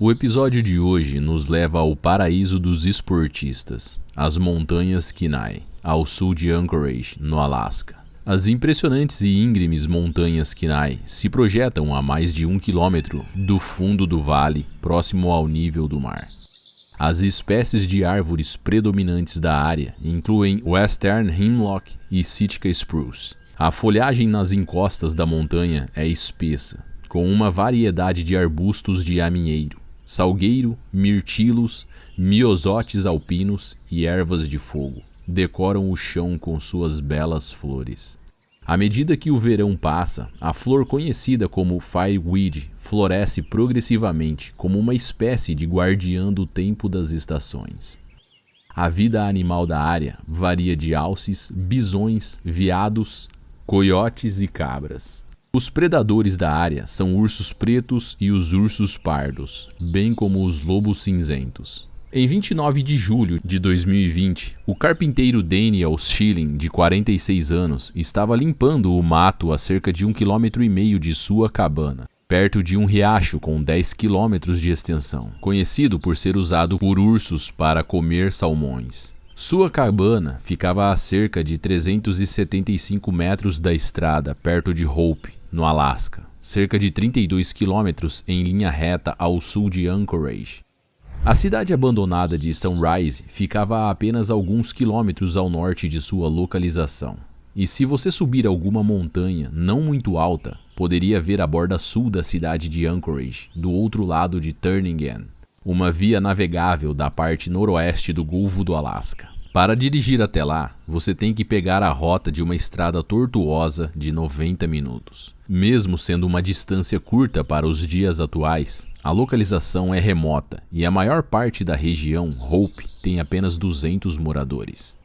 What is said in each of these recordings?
O episódio de hoje nos leva ao paraíso dos esportistas, as montanhas Kenai, ao sul de Anchorage, no Alasca. As impressionantes e íngremes montanhas Kenai se projetam a mais de 1 quilômetro do fundo do vale, próximo ao nível do mar. As espécies de árvores predominantes da área incluem Western Hemlock e Sitka Spruce. A folhagem nas encostas da montanha é espessa, com uma variedade de arbustos de aminheiro, salgueiro, mirtilos, miosotes alpinos e ervas de fogo decoram o chão com suas belas flores. À medida que o verão passa, a flor conhecida como fireweed floresce progressivamente como uma espécie de guardiã do tempo das estações. A vida animal da área varia de alces, bisões, veados, coiotes e cabras. Os predadores da área são ursos pretos e os ursos pardos, bem como os lobos cinzentos. Em 29 de julho de 2020, o carpinteiro Daniel Schilling, de 46 anos, estava limpando o mato a cerca de 1,5 km de sua cabana, perto de um riacho com 10 km de extensão, conhecido por ser usado por ursos para comer salmões. Sua cabana ficava a cerca de 375 metros da estrada, perto de Hope, no Alasca, cerca de 32 quilômetros em linha reta ao sul de Anchorage. A cidade abandonada de Sunrise ficava a apenas alguns quilômetros ao norte de sua localização. E se você subir alguma montanha não muito alta, poderia ver a borda sul da cidade de Anchorage, do outro lado de Turnagain, uma via navegável da parte noroeste do Golfo do Alasca. Para dirigir até lá, você tem que pegar a rota de uma estrada tortuosa de 90 minutos. Mesmo sendo uma distância curta para os dias atuais, a localização é remota e a maior parte da região, Hope, tem apenas 200 moradores.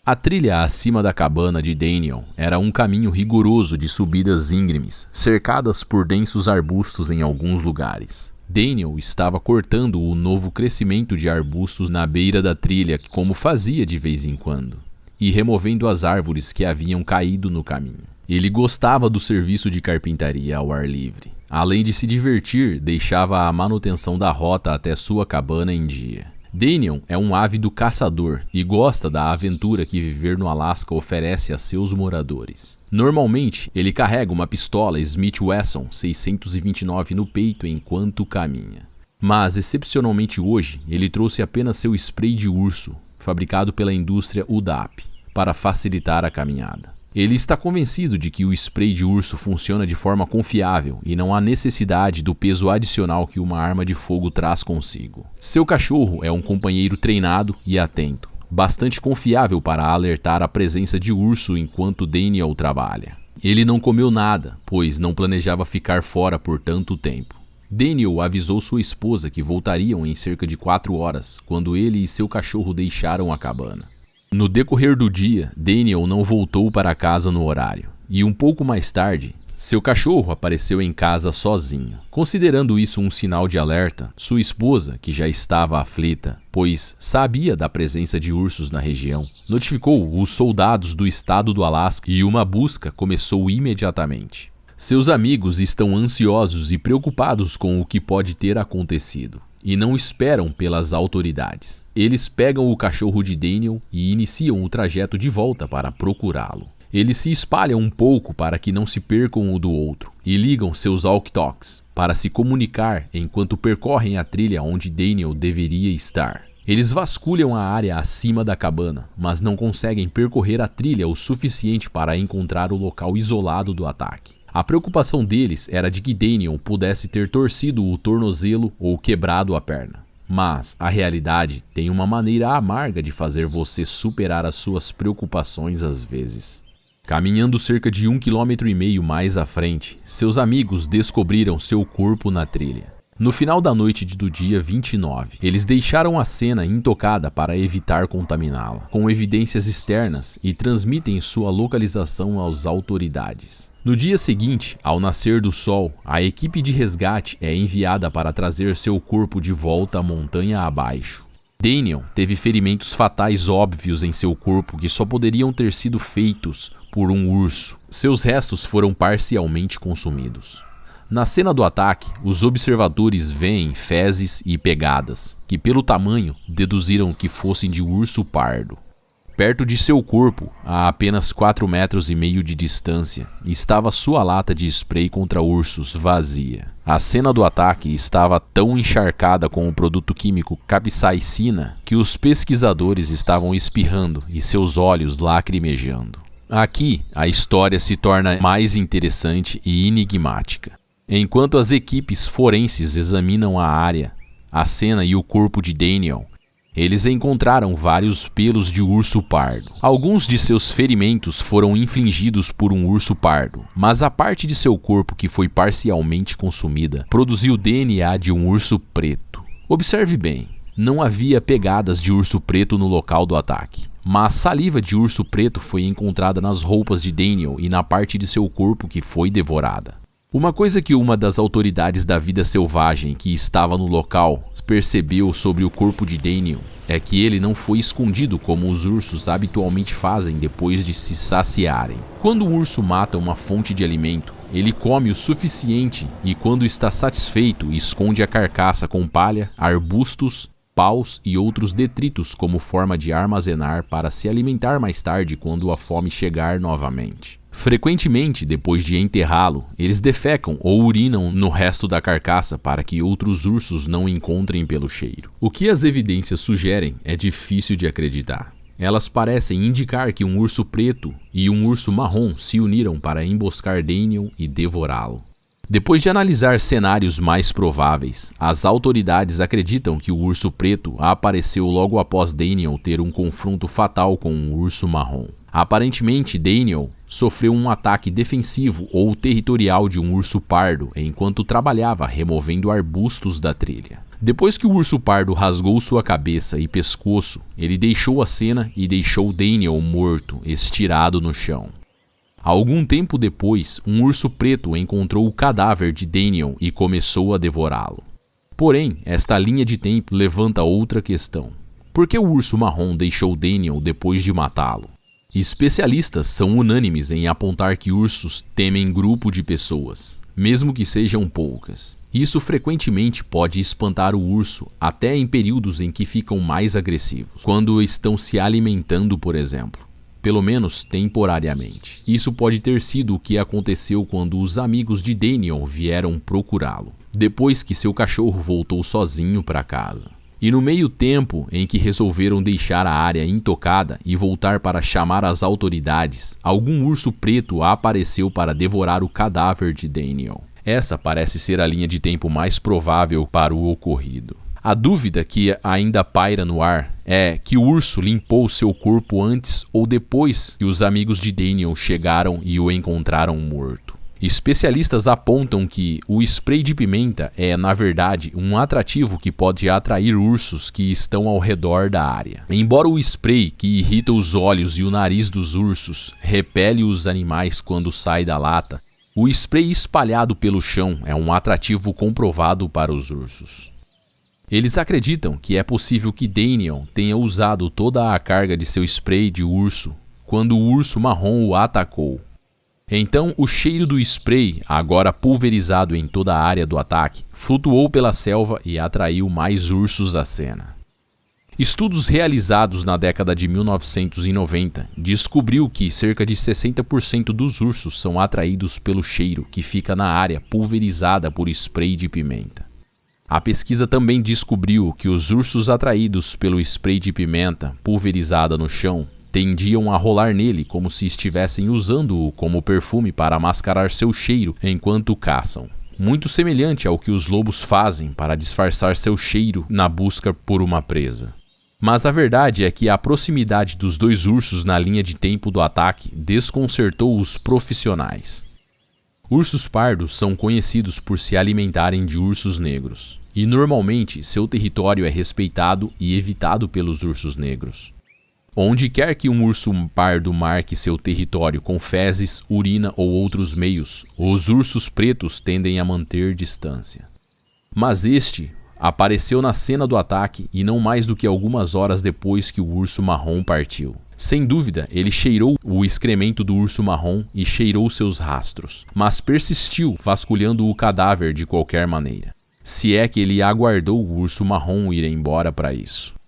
A trilha acima da cabana de Daniel era um caminho rigoroso de subidas íngremes, cercadas por densos arbustos em alguns lugares. Daniel estava cortando o novo crescimento de arbustos na beira da trilha, como fazia de vez em quando, e removendo as árvores que haviam caído no caminho. Ele gostava do serviço de carpintaria ao ar livre. Além de se divertir, deixava a manutenção da rota até sua cabana em dia. Daniel é um ávido caçador e gosta da aventura que viver no Alasca oferece a seus moradores. Normalmente, ele carrega uma pistola Smith Wesson 629 no peito enquanto caminha. Mas, excepcionalmente hoje, ele trouxe apenas seu spray de urso, fabricado pela indústria UDAP, para facilitar a caminhada. Ele está convencido de que o spray de urso funciona de forma confiável e não há necessidade do peso adicional que uma arma de fogo traz consigo. Seu cachorro é um companheiro treinado e atento, bastante confiável para alertar a presença de urso enquanto Daniel trabalha. Ele não comeu nada, pois não planejava ficar fora por tanto tempo. Daniel avisou sua esposa que voltariam em cerca de 4 horas, quando ele e seu cachorro deixaram a cabana. No decorrer do dia, Daniel não voltou para casa no horário, e um pouco mais tarde, seu cachorro apareceu em casa sozinho. Considerando isso um sinal de alerta, sua esposa, que já estava aflita, pois sabia da presença de ursos na região, notificou os soldados do estado do Alasca e uma busca começou imediatamente. Seus amigos estão ansiosos e preocupados com o que pode ter acontecido e não esperam pelas autoridades. Eles pegam o cachorro de Daniel e iniciam o trajeto de volta para procurá-lo. Eles se espalham um pouco para que não se percam um do outro e ligam seus walkie-talkies para se comunicar enquanto percorrem a trilha onde Daniel deveria estar. Eles vasculham a área acima da cabana, mas não conseguem percorrer a trilha o suficiente para encontrar o local isolado do ataque. A preocupação deles era de que Daniel pudesse ter torcido o tornozelo ou quebrado a perna. Mas a realidade tem uma maneira amarga de fazer você superar as suas preocupações às vezes. Caminhando cerca de 1,5 km mais à frente, seus amigos descobriram seu corpo na trilha. No final da noite do dia 29, eles deixaram a cena intocada para evitar contaminá-la, com evidências externas e transmitem sua localização às autoridades. No dia seguinte, ao nascer do sol, a equipe de resgate é enviada para trazer seu corpo de volta à montanha abaixo. Daniel teve ferimentos fatais óbvios em seu corpo que só poderiam ter sido feitos por um urso. Seus restos foram parcialmente consumidos. Na cena do ataque, os observadores veem fezes e pegadas, que pelo tamanho deduziram que fossem de urso pardo. Perto de seu corpo, a apenas 4,5 metros de distância, estava sua lata de spray contra ursos vazia. A cena do ataque estava tão encharcada com o produto químico capsaicina que os pesquisadores estavam espirrando e seus olhos lacrimejando. Aqui, a história se torna mais interessante e enigmática. Enquanto as equipes forenses examinam a área, a cena e o corpo de Daniel, eles encontraram vários pelos de urso pardo. Alguns de seus ferimentos foram infligidos por um urso pardo, mas a parte de seu corpo que foi parcialmente consumida produziu DNA de um urso preto. Observe bem, não havia pegadas de urso preto no local do ataque, mas saliva de urso preto foi encontrada nas roupas de Daniel e na parte de seu corpo que foi devorada. Uma coisa que uma das autoridades da vida selvagem que estava no local percebeu sobre o corpo de Daniel é que ele não foi escondido como os ursos habitualmente fazem depois de se saciarem. Quando um urso mata uma fonte de alimento, ele come o suficiente e, quando está satisfeito, esconde a carcaça com palha, arbustos, paus e outros detritos como forma de armazenar para se alimentar mais tarde quando a fome chegar novamente. Frequentemente, depois de enterrá-lo, eles defecam ou urinam no resto da carcaça para que outros ursos não encontrem pelo cheiro. O que as evidências sugerem é difícil de acreditar. Elas parecem indicar que um urso preto e um urso marrom se uniram para emboscar Daniel e devorá-lo. Depois de analisar cenários mais prováveis, as autoridades acreditam que o urso preto apareceu logo após Daniel ter um confronto fatal com um urso marrom. Aparentemente, Daniel sofreu um ataque defensivo ou territorial de um urso pardo enquanto trabalhava removendo arbustos da trilha. Depois que o urso pardo rasgou sua cabeça e pescoço, ele deixou a cena e deixou Daniel morto, estirado no chão. Algum tempo depois, um urso preto encontrou o cadáver de Daniel e começou a devorá-lo. Porém, esta linha de tempo levanta outra questão. Por que o urso marrom deixou Daniel depois de matá-lo? Especialistas são unânimes em apontar que ursos temem grupo de pessoas, mesmo que sejam poucas. Isso frequentemente pode espantar o urso até em períodos em que ficam mais agressivos, quando estão se alimentando, por exemplo. Pelo menos temporariamente. Isso pode ter sido o que aconteceu quando os amigos de Daniel vieram procurá-lo, depois que seu cachorro voltou sozinho para casa. E no meio tempo em que resolveram deixar a área intocada e voltar para chamar as autoridades, algum urso preto apareceu para devorar o cadáver de Daniel. Essa parece ser a linha de tempo mais provável para o ocorrido. A dúvida que ainda paira no ar é que o urso limpou seu corpo antes ou depois que os amigos de Daniel chegaram e o encontraram morto. Especialistas apontam que o spray de pimenta é, na verdade, um atrativo que pode atrair ursos que estão ao redor da área. Embora o spray, que irrita os olhos e o nariz dos ursos, repele os animais quando sai da lata, o spray espalhado pelo chão é um atrativo comprovado para os ursos. Eles acreditam que é possível que Daniel tenha usado toda a carga de seu spray de urso quando o urso marrom o atacou. Então, o cheiro do spray, agora pulverizado em toda a área do ataque, flutuou pela selva e atraiu mais ursos à cena. Estudos realizados na década de 1990 descobriu que cerca de 60% dos ursos são atraídos pelo cheiro que fica na área pulverizada por spray de pimenta. A pesquisa também descobriu que os ursos atraídos pelo spray de pimenta pulverizada no chão tendiam a rolar nele como se estivessem usando-o como perfume para mascarar seu cheiro enquanto caçam. Muito semelhante ao que os lobos fazem para disfarçar seu cheiro na busca por uma presa. Mas a verdade é que a proximidade dos dois ursos na linha de tempo do ataque desconcertou os profissionais. Ursos pardos são conhecidos por se alimentarem de ursos negros, e normalmente seu território é respeitado e evitado pelos ursos negros. Onde quer que um urso pardo marque seu território com fezes, urina ou outros meios, os ursos pretos tendem a manter distância. Mas este apareceu na cena do ataque e não mais do que algumas horas depois que o urso marrom partiu. Sem dúvida, ele cheirou o excremento do urso marrom e cheirou seus rastros, mas persistiu vasculhando o cadáver de qualquer maneira. Se é que ele aguardou o urso marrom ir embora para isso.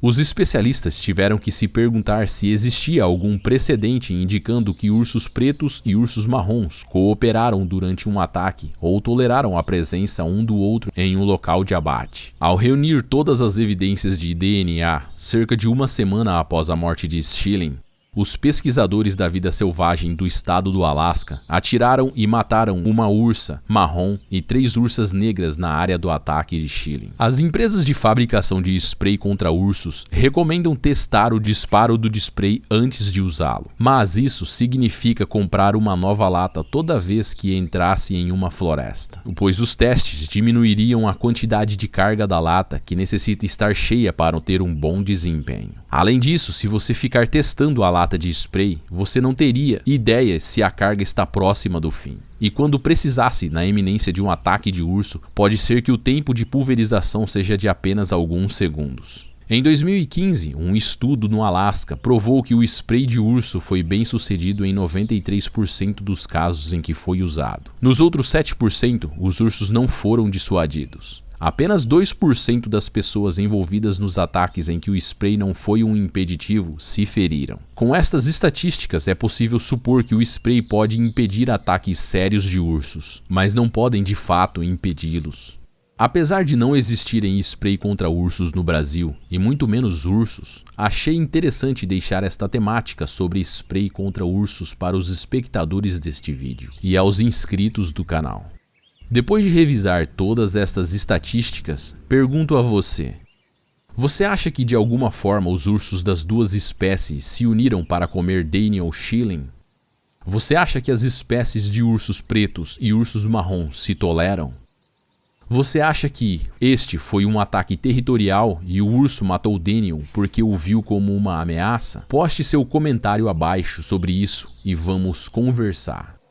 Os especialistas tiveram que se perguntar se existia algum precedente indicando que ursos pretos e ursos marrons cooperaram durante um ataque ou toleraram a presença um do outro em um local de abate. Ao reunir todas as evidências de DNA, cerca de uma semana após a morte de Schilling, os pesquisadores da vida selvagem do estado do Alasca atiraram e mataram uma ursa marrom e 3 ursas negras na área do ataque de Schilling. As empresas de fabricação de spray contra ursos recomendam testar o disparo do spray antes de usá-lo, mas isso significa comprar uma nova lata toda vez que entrasse em uma floresta, pois os testes diminuiriam a quantidade de carga da lata que necessita estar cheia para ter um bom desempenho. Além disso, se você ficar testando a lata de spray, você não teria ideia se a carga está próxima do fim. E quando precisasse na iminência de um ataque de urso, pode ser que o tempo de pulverização seja de apenas alguns segundos. Em 2015, um estudo no Alasca provou que o spray de urso foi bem sucedido em 93% dos casos em que foi usado. Nos outros 7%, os ursos não foram dissuadidos. Apenas 2% das pessoas envolvidas nos ataques em que o spray não foi um impeditivo se feriram. Com estas estatísticas, é possível supor que o spray pode impedir ataques sérios de ursos, mas não podem de fato impedi-los. Apesar de não existirem spray contra ursos no Brasil, e muito menos ursos, achei interessante deixar esta temática sobre spray contra ursos para os espectadores deste vídeo e aos inscritos do canal. Depois de revisar todas estas estatísticas, pergunto a você: você acha que de alguma forma os ursos das duas espécies se uniram para comer Daniel Schilling? Você acha que as espécies de ursos pretos e ursos marrons se toleram? Você acha que este foi um ataque territorial e o urso matou Daniel porque o viu como uma ameaça? Poste seu comentário abaixo sobre isso e vamos conversar.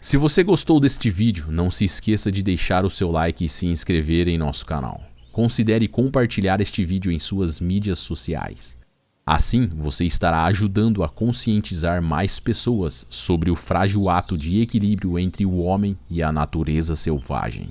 Se você gostou deste vídeo, não se esqueça de deixar o seu like e se inscrever em nosso canal. Considere compartilhar este vídeo em suas mídias sociais. Assim, você estará ajudando a conscientizar mais pessoas sobre o frágil ato de equilíbrio entre o homem e a natureza selvagem.